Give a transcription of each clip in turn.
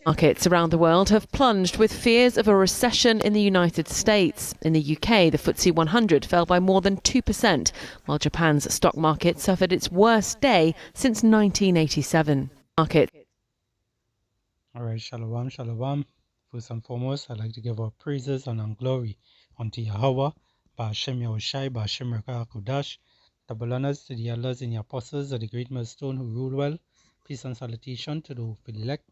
Markets around the world have plunged with fears of a recession in the United States. In the UK, the FTSE 100 fell by more than 2%, while Japan's stock market suffered its worst day since 1987. Market. All right, shalom, shalom. First and foremost, I'd like to give our praises and glory unto Yahweh, Ba'ashem Yahushai, Ba'ashem Rakah Kodash. Double honors to the elders and the apostles of the great millstone who rule well. Peace and salutation to the elect.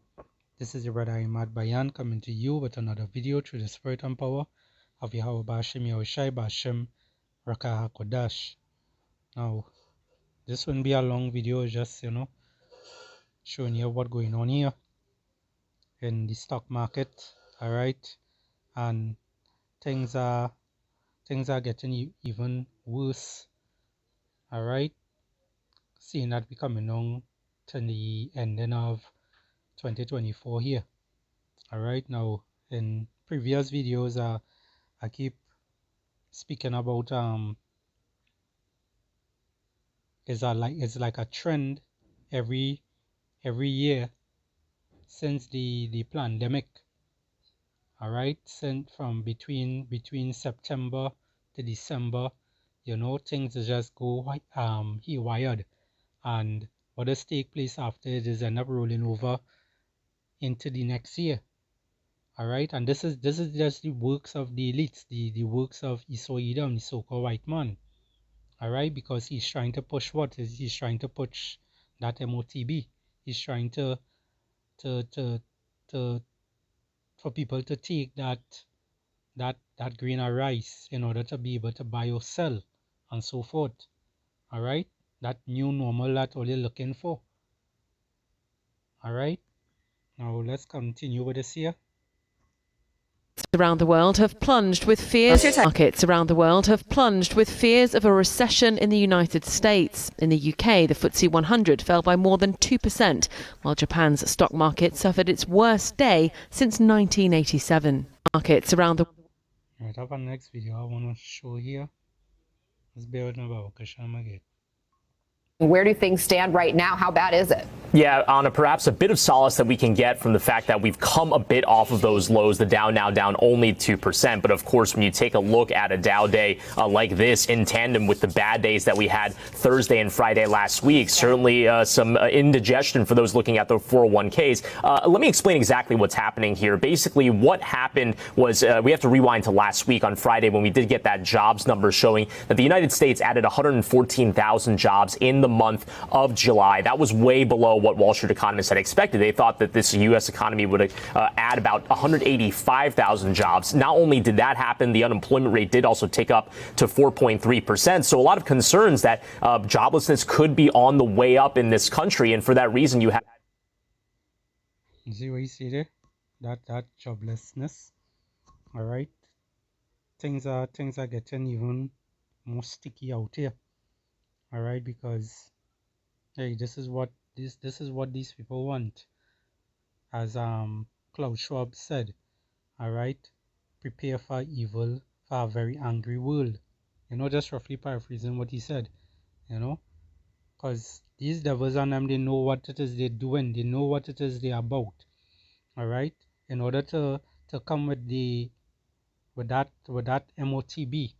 This is your brother Ahmad Bayan coming to you with another video through the spirit and power of Yahweh Ba'ashem Yahushai, Ba'ashem Rakah Kodash. Now, this won't be a long video, just, showing you what's going on here in the stock market. All right, and things are getting even worse. All right, seeing that we're coming on to the ending of 2024 here. All right, now in previous videos I keep speaking about it's like a trend every year since the pandemic. All right, since from between September to December, things just go haywire, and what does take place after it is end up rolling over into the next year. All right, and this is just the works of the elites, the works of Esau Edom, the so-called white man. All right, because he's trying to push what? He's trying to push that MOTB. He's trying to for people to take that grain of rice in order to be able to buy or sell and so forth. All right, that new normal that all you're looking for. All right, now let's continue with this here. Around the world have plunged with fears. Markets around the world have plunged with fears of a recession in the United States. In the UK, the FTSE 100 fell by more than 2%, while Japan's stock market suffered its worst day since 1987. Markets around the Right, up on the next video I want to show here. Let's bear with me about Kashamagate. Where do things stand right now? How bad is it? Yeah, Anna, perhaps a bit of solace that we can get from the fact that we've come a bit off of those lows. The Dow now down only 2%. But of course, when you take a look at a Dow day like this in tandem with the bad days that we had Thursday and Friday last week, certainly some indigestion for those looking at the 401ks. Let me explain exactly what's happening here. Basically, what happened was we have to rewind to last week on Friday when we did get that jobs number showing that the United States added 114,000 jobs in the month of July. That was way below what Wall Street economists had expected. They thought that this U.S. economy would add about 185,000 jobs. Not only did that happen, the unemployment rate did also tick up to 4.3%. So a lot of concerns that joblessness could be on the way up in this country. And for that reason, you have. You see what you see there? That joblessness. All right. Things are getting even more sticky out here. All right, because hey, this is what these people want, as Klaus Schwab said. All right, prepare for evil, for a very angry world. Just roughly paraphrasing what he said. Because these devils and them, they know what it is they're doing. They know what it is they're about. All right, in order to come with that MOTB,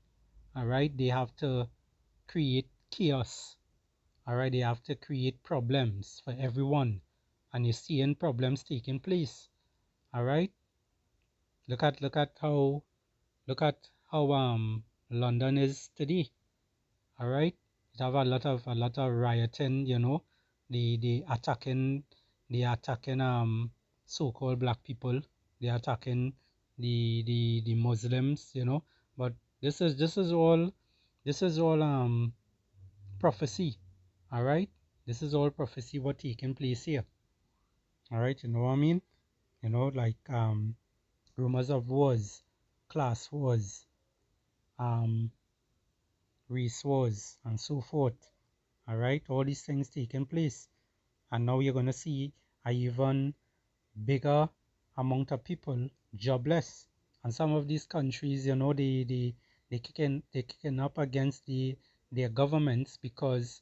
all right, they have to create chaos. All right, they have to create problems for everyone, and you're seeing problems taking place. All right, look at how London is today. All right, it have a lot of rioting. They attacking so-called black people. They attacking the Muslims. But this is all prophecy. All right, this is all prophecy what taking place here. All right, you know what I mean? Like rumors of wars, class wars, race wars, and so forth. All right, all these things taking place, and now you're gonna see a even bigger amount of people jobless. And some of these countries, they kicking up against their governments because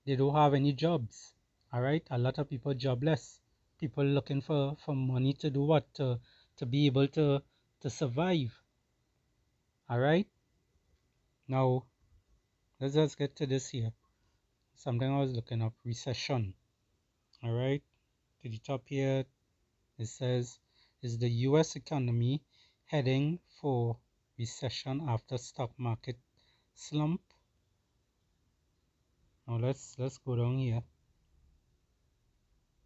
they don't have any jobs. All right, a lot of people jobless. people looking for money to do what? To be able to survive. All right. Now, let's just get to this here. Something I was looking up, recession. All right. To the top here, it says, is the U.S. economy heading for recession after stock market slump? Now let's go down here.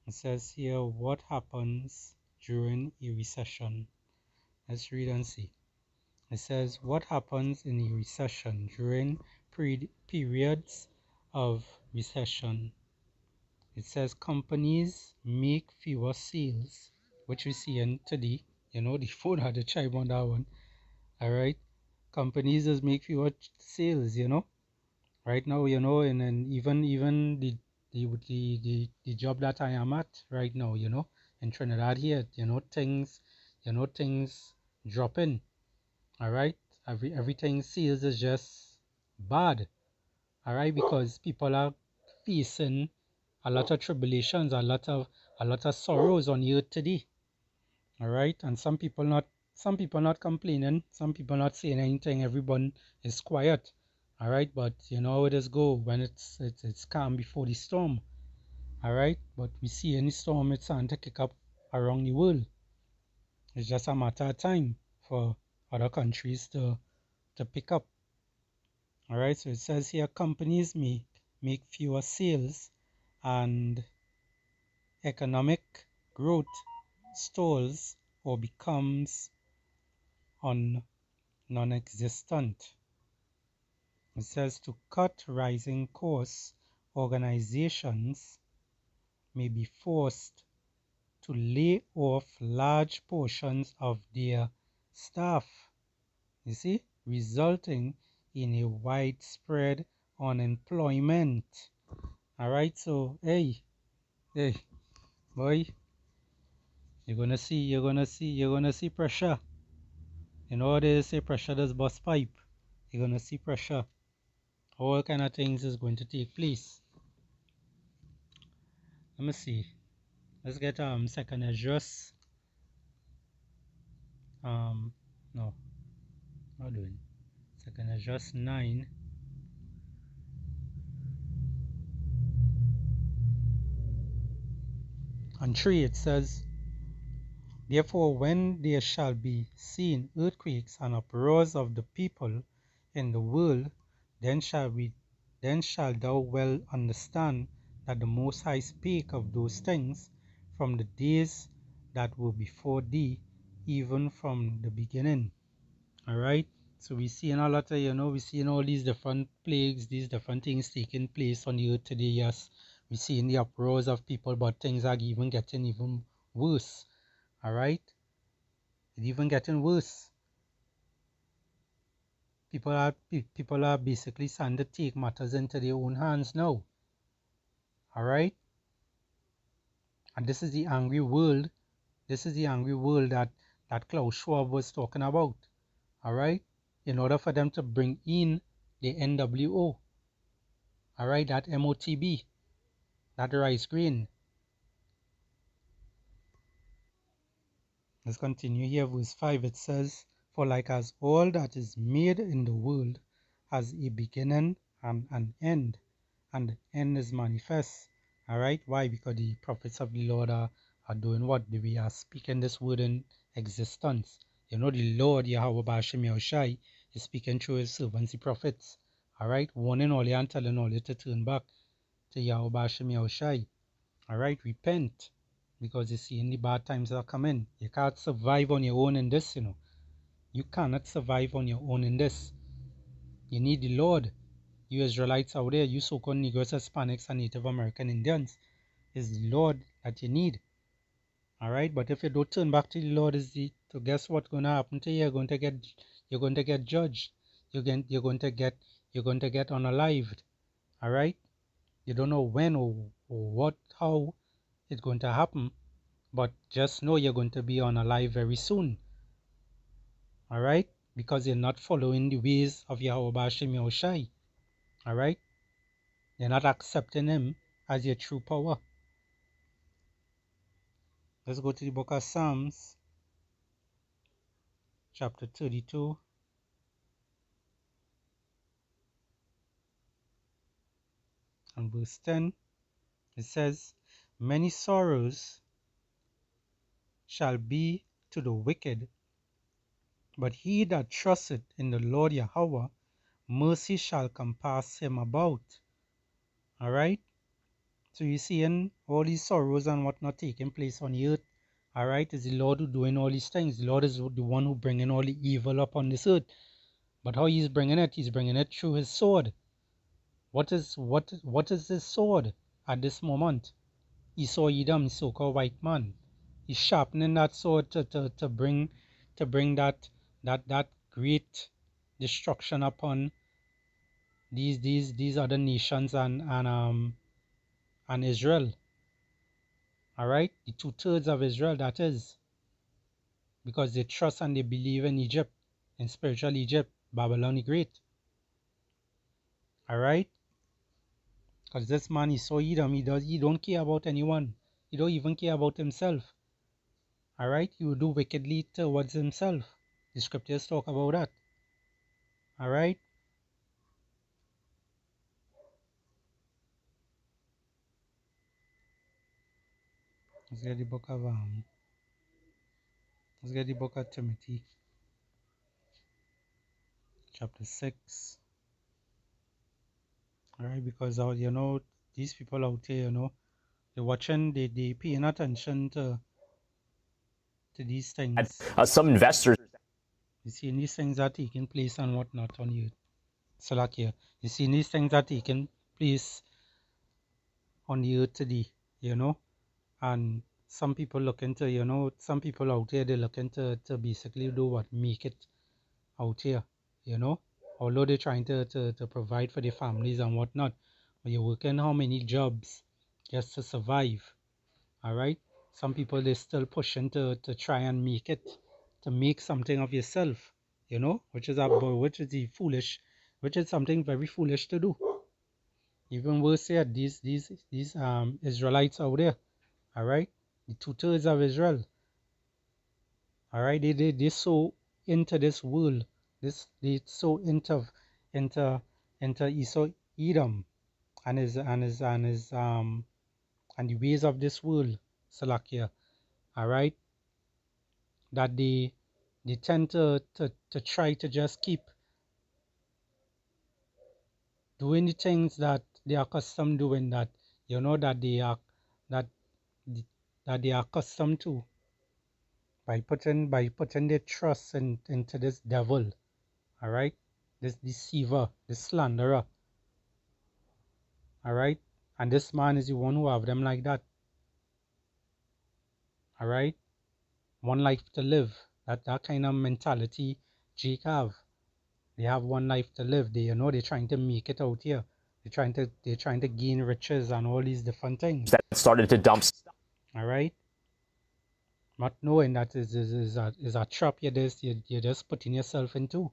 It says here, what happens during a recession? Let's read and see. It says, what happens in a recession during periods of recession? It says companies make fewer sales, which we see in today. You know, the phone had a chime on that one. All right. Companies just make fewer sales, you know. Right now, you know, and even the job that I am at right now, you know, in Trinidad here, you know, things dropping. All right. Everything sales is just bad. All right, because people are facing a lot of tribulations, a lot of sorrows on earth today. All right, and some people not complaining, some people not saying anything. Everyone is quiet. All right, but you know how it is go when it's calm before the storm. All right, but we see any storm, it's starting to kick up around the world. It's just a matter of time for other countries to pick up. All right, so it says here companies make fewer sales and economic growth stalls or becomes non-existent. It says to cut rising costs, organizations may be forced to lay off large portions of their staff, you see, resulting in a widespread unemployment. All right, so hey, boy, you're gonna see pressure. You know what they say, pressure does bust pipe. You're gonna see pressure. All kind of things is going to take place. Let me see. Let's get second address. No, not doing. Second address 9. On 3 it says, therefore when there shall be seen earthquakes and uproars of the people in the world, then shall thou well understand that the Most High spake of those things from the days that were before thee, even from the beginning. All right. So we see in a lot of, we see in all these different plagues, these different things taking place on the earth today. Yes, we see in the uproars of people, but things are even getting even worse. All right. It's even getting worse. People are basically starting to take matters into their own hands now. All right. And this is the angry world. This is the angry world that Klaus Schwab was talking about. All right. In order for them to bring in the NWO. All right. That MOTB. That rice grain. Let's continue here. Verse 5. It says, for like as all that is made in the world has a beginning and an end. And the end is manifest. All right. Why? Because the prophets of the Lord are doing what? They are speaking this word in existence. You know, the Lord Yahweh Ba'ashem Yahushai is speaking through his servants, the prophets. All right. Warning all you and telling all you to turn back to Yahweh Ba'ashem Yahushai. All right. Repent. Because you see, in the bad times are coming. You can't survive on your own in this, you know. You cannot survive on your own in this. You need the Lord. You Israelites out there, you so-called Negroes, Hispanics, and Native American Indians, is the Lord that you need. All right, but if you don't turn back to the Lord, so guess what's going to happen to you? You're going to get judged. You're going to get unalived. All right, you don't know when or what, how it's going to happen, but just know you're going to be unalive very soon. All right, because you're not following the ways of Yahweh Ba'ashem Yahushai. All right. You're not accepting him as your true power. Let's go to the book of Psalms, chapter 32. And verse 10, it says, many sorrows shall be to the wicked, but he that trusteth in the Lord Yahweh, mercy shall compass him about. All right? So you seeing all these sorrows and whatnot taking place on the earth. All right? It's the Lord who doing all these things. The Lord is the one who bringing all the evil upon this earth. But how he's bringing it? He's bringing it through his sword. What is this sword at this moment? Esau Edom, so-called white man. He's sharpening that sword to bring that great destruction upon these other nations and Israel. All right, the 2/3 of Israel, that is, because they trust and they believe in Egypt, in spiritual Egypt, Babylon the Great. All right. Because this man is so Edom, he don't care about anyone. He don't even care about himself. All right, he will do wickedly towards himself. The scriptures talk about that. All right. Let's get the book of Timothy, chapter 6. All right, because these people out here, they're watching, they paying attention to these things. Some investors. You see, these things are taking place and whatnot on you. Salakia. You see, these things are taking place on the earth today, and some people looking to, some people out here, they're looking to basically do what? Make it out here, although they're trying to provide for their families and whatnot, but you're working how many jobs just to survive. All right, some people, they're still pushing to try and make it, to make something of yourself, which is something very foolish to do. Even worse yet, these Israelites out there, all right, the 2/3 of Israel, all right, they so into this world, they so into Esau Edom and the ways of this world, Salakia, all right, that they tend to try to just keep doing the things that they are accustomed doing, that that they are accustomed to, by putting their trust into this devil, all right, this deceiver, this slanderer, all right, and this man is the one who have them like that. All right, one life to live, that kind of mentality Jake have. They have one life to live. They're trying to make it out here. They're trying to gain riches and all these different things. That started to dump. All right, not knowing that is a trap you're just putting yourself into.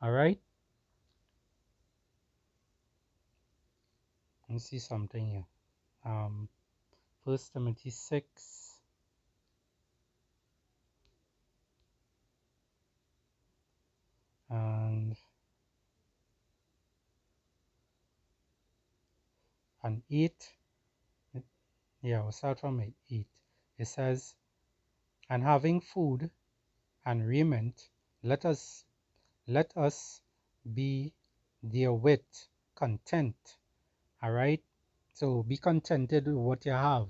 All right. Let me see something here. 1 Timothy 6. And 8. Yeah, we'll start from 8. It says, and having food and raiment, let us be therewith content. All right. So be contented with what you have.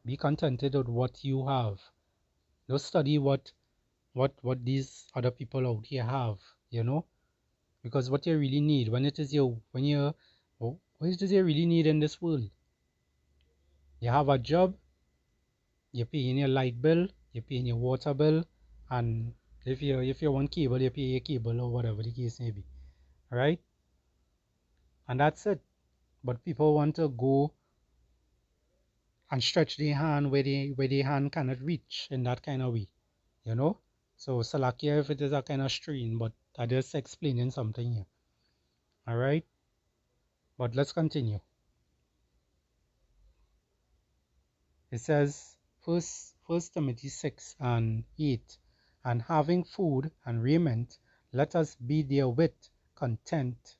Be contented with what you have. Don't study what these other people out here have. Because what you really need, what is it you really need in this world? You have a job, you're paying your light bill, you're paying your water bill, and if you want cable, you pay your cable or whatever the case may be. All right? And that's it. But people want to go and stretch their hand where their hand cannot reach in that kind of way. So Salakia, if it is a kind of strain, but I just explaining something here. All right? But let's continue. It says, First Timothy 6:8. And having food and raiment, let us be therewith content.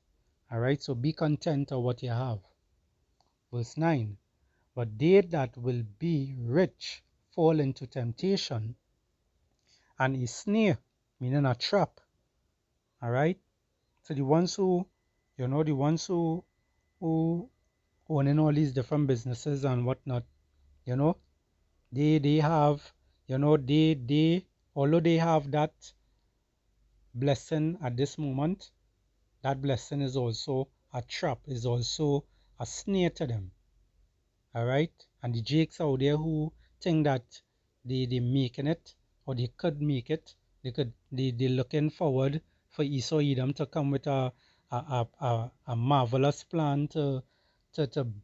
Alright, so be content of what you have. Verse 9. But they that will be rich fall into temptation and a snare, meaning a trap. Alright? So the ones who, the ones who owning all these different businesses and whatnot, they have, they although they have that blessing at this moment, that blessing is also a trap, is also a snare to them. Alright? And the jakes out there who think that they making it, or they could make it, they looking forward for Esau Edom to come with a marvelous plan to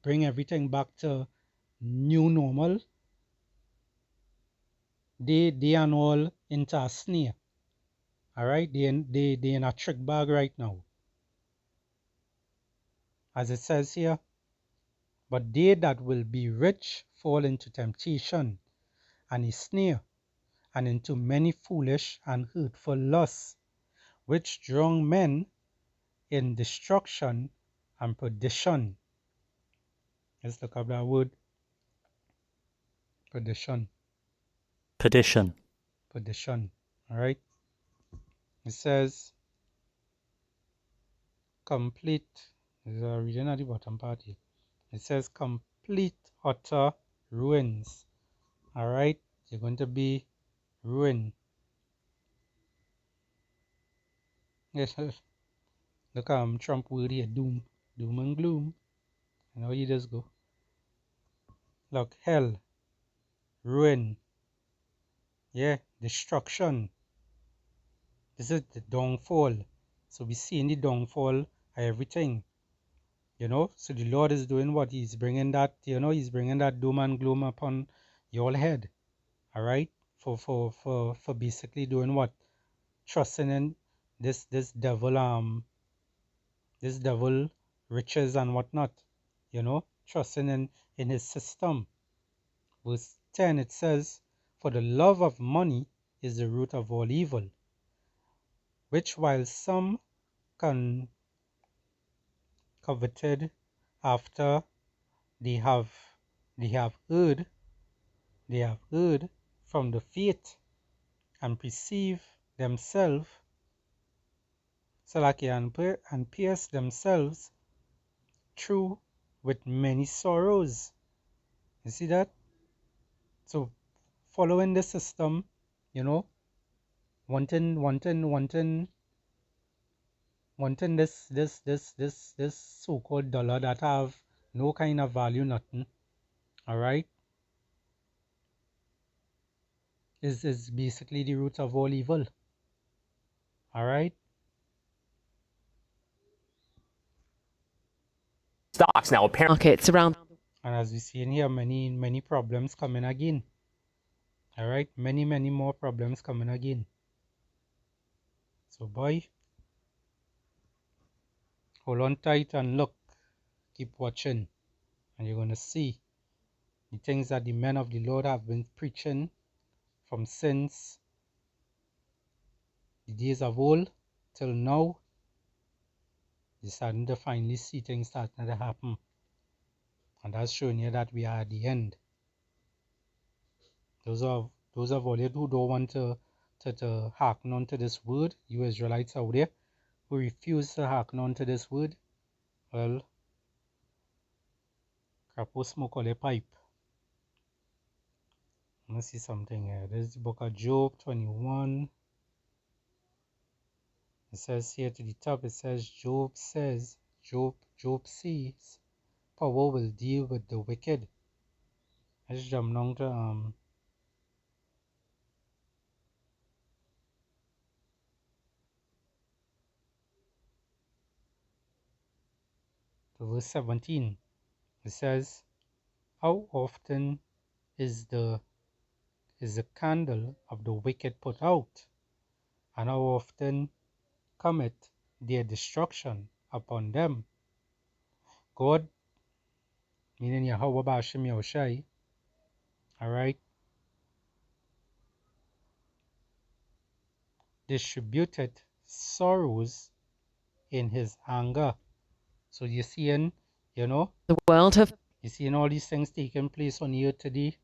bring everything back to new normal. They are all into a snare. Alright? They in a trick bag right now. As it says here, but they that will be rich fall into temptation and a snare, and into many foolish and hurtful lusts, which drown men in destruction and perdition. Let's look up that word. Perdition. Perdition. Alright? It says complete. There's a reading at the bottom part here. It says complete utter ruins. Alright? You're going to be ruined. Yes. Look at Trump word here. Doom and gloom. And how you just go. Look, hell, ruin, yeah, destruction. This is the downfall. So we see in the downfall of everything. So the Lord is doing what? He's bringing that, he's bringing that doom and gloom upon your head. Alright? For basically doing what? Trusting in this devil riches and whatnot. Trusting in his system. Verse 10, it says, for the love of money is the root of all evil, which while some coveted after they have heard from the faith and perceive themselves, and pierce themselves through with many sorrows. You see that? So following the system, wanting this so-called dollar that have no kind of value, nothing. Alright? Is basically the root of all evil. Alright? Stocks now apparently Markets around. And as we see in here, many problems coming again. Alright? Many more problems coming again. So boy, hold on tight and look. Keep watching. And you're going to see the things that the men of the Lord have been preaching from since the days of old till now. You're starting to finally see things starting to happen. And that's showing you that we are at the end. Those of all you who don't want to hearken on to this word, you Israelites out there who refuse to hearken on to this word, well, crapo smoke all your pipe. Let me see something here. This is the book of Job 21. It says here to the top, it says, Job says, power will deal with the wicked. Let's jump down to verse 17. It says, how often is the candle of the wicked put out, and how often cometh their destruction upon them. God, meaning Yahweh Ba'ashem Yahushai, alright, distributed sorrows in his anger. So you're seeing, you know, The world have you're seeing all these things taking place on earth today.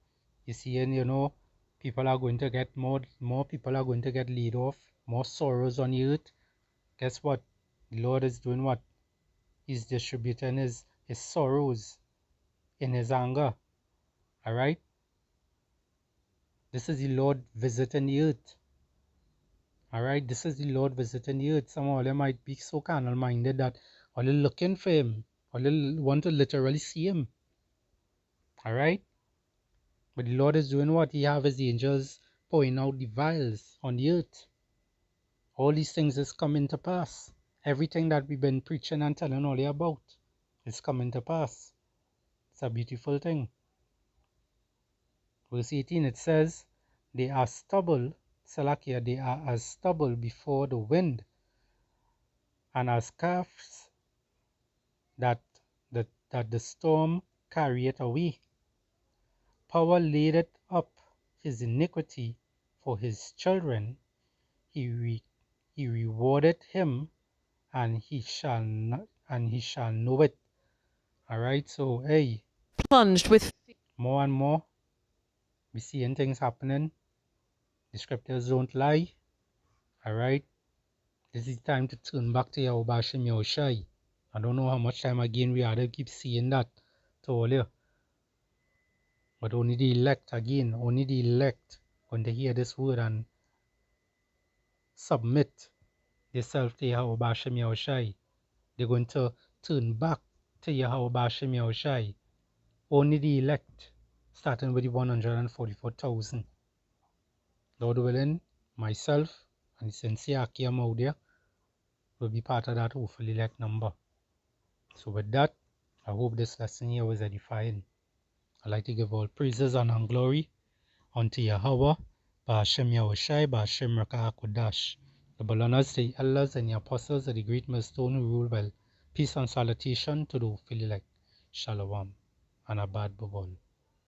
You're seeing, you know, people are going to get more people are going to get laid off, more sorrows on earth. Guess what? The Lord is doing what? He's distributing his sorrows in his anger. All right? This is the Lord visiting the earth. All right? This is the Lord visiting the earth. Some of them might be so carnal-minded that all they're looking for him, all they want to literally see him. All right? But the Lord is doing what? He have his angels pouring out the vials on the earth. All these things is coming to pass. Everything that we've been preaching and telling all you about is coming to pass. It's a beautiful thing. Verse 18, it says, they are stubble, Salakia, they are as stubble before the wind, and as calves that the storm carrieth away. Power laid up his iniquity for his children. He rewarded him, and he shall know it. All right, so hey, plunged with more and more we seeing things happening. The scriptures don't lie. All right, this is time to turn back to Yahweh Hashem Yahushai. I don't know how much time again we have to keep seeing that to all you. But only the elect, again, only the elect going to hear this word and submit themselves to Yahweh Hashem Yahushai. They're going to turn back to Yahweh Hashem Yahushai. Only the elect, starting with the 144,000. Lord willing, myself and the sincere Akim out there will be part of that hopefully elect number. So with that, I hope this lesson here was edifying. I'd like to give all praises and glory unto Yahweh, Ba'ashem Yahushai, Ba'ashem Rakah Kodash. The Balanas, the elders, and the apostles of the great millstone who rule well. Peace and salutation to the hopefully elect. Shalom and Abad Bubol.